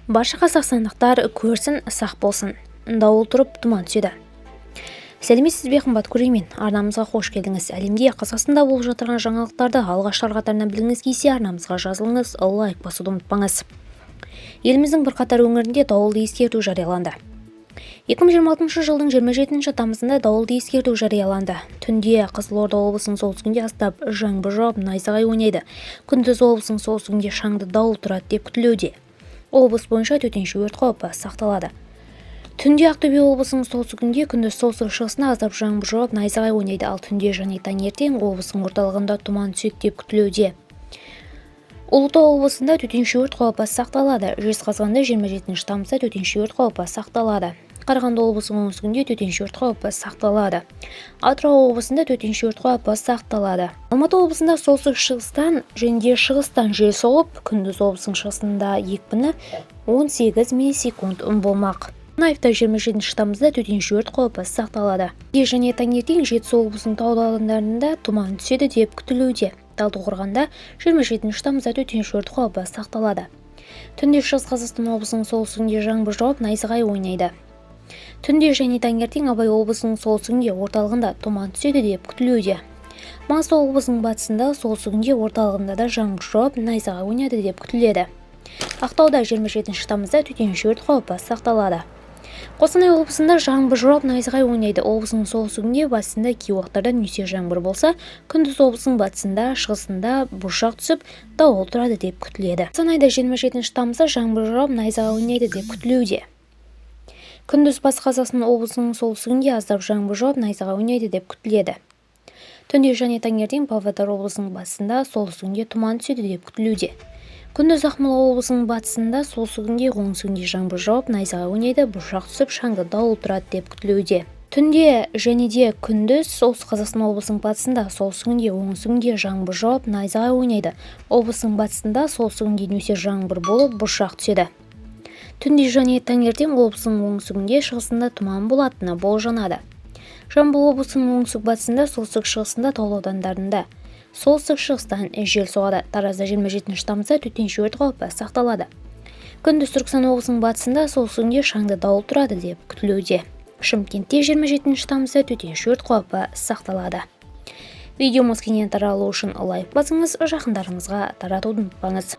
Барша қазақстандықтар көрсін, сақ болсын. Дауыл тұрып, тұман түседі. Сәлеметсіз бе қымбат көрермен, арнамызға қош келдіңіз. Әлемде Қазақстанда болып жатырған жаңалықтарды алғаштар қатарынан білгіңіз келсе, арнамызға жазылыңыз, лайк басуды ұмытпаңыз. Еліміздің бірқатар өңірінде дауылды ескерту жарияланды. 2026 жылдың 27 тамызында дауылды ескерту жарияланды. Түнде Қызылорда облысының солтүстігінде астап жаңбыр жауып, найзағай ойнайды. Күндіз облысының солтүстігінде шаңды дауыл тұрады деп күтілуде. Облыс бойынша төтенше өрт қаупі сақталады. Түнде Ақтөбе облысының солтүстігінде, күндіз солтүстік-шығысында аздап жаңбыр жауып, найзағай ойнайды, ал түнде және таңертең облыстың орталығында тұман түседі деп күтілуде. Ұлытау облысында төтенше өрт қаупі сақталады. Жезқазғанда 27 тамызда төтенше өрт қаупі сақталады. Қарағанды облысының оңтүстігінде төтенше өрт қаупі сақталады. Атырау облысында төтенше өрт қаупі сақталады. Алматы облысында солтүстік-шығыстан және шығыстан жел соғып, күндіз облысының шығысында екпіні 18 миллисекунд болмақ. Қонаевта 27 тамызда төтенше өрт қаупі сақталады. Және таңертең Жетісу облысының таулы аудандарында тұман түседі деп күтілуде. Талдықорғанда 27 тамызда төтенше өрт қаупі сақталады. Түнде Шығыс Қазақстан облысының солтүстігінде жаңбыр жауып, найзағай ойнайды. Түнде және таңертең Абай облысының солтүстігінде орталығында тұман түседі деп күтілуде. Маңғыстау облысының батысында, солтүстігінде орталығында да жаңбыр жауып, найзағай ойнайды деп күтіледі. Ақтауда 27 тамызда төтенше өрт қаупі сақталады. Қостанай облысында жаңбыр жауып, найзағай ойнайды. Облысының солтүстігінде, батысында кей уақыттарда нөсер жаңбыр болса, күндіз облысының батысында, шығысында бұршақ түсіп, дауыл тұрады деп күтіледі. Қостанайда 27 тамызда жаңбыр жауып, найзағай ойнайды деп күтілуде. Күндіз Батыс Қазақстан облысының солтүстігінде аздап жаңбыр жауып, найзағай ойнайды деп күтіледі. Түнде және таңертең Павлодар облысының батысында, солтүстігінде тұман түседі деп күтілуде. Күндіз Ақмола облысының батысында, солтүстігінде, оңтүстігінде жаңбыр жауып, найзағай ойнайды, бұршақ түсіп, шаңды дауыл тұрады деп күтілуде. Түнде және де күндіз Солтүстік Қазақстан облысының батысында, солтүстігінде, оңтүстігінде жаңбыр жауып, найзағай ойнайды. Облысының батысында, солтүстігінде нөсер жаңбыр болып, бұршақ түседі. Түнде және таңертең облысының оңтүстігінде, шығысында тұман болатыны болжанады. Жамбыл облысының оңтүстік-батысында, солтүстік-шығысында таулы аудандарында солтүстік-шығыстан жел соғады. Таразда 27 тамызда төтенше өрт қаупі сақталады. Күндіз Түркістан облысының батысында, солтүстігінде шаңды дауыл тұрады деп күтілуде. Шымкентте 27 тамызда төтенше өрт қаупі сақталады. Видеомыз кеңінен таралу үшін лайк басыңыз, жақындарыңызға таратуды ұмытпаңыз.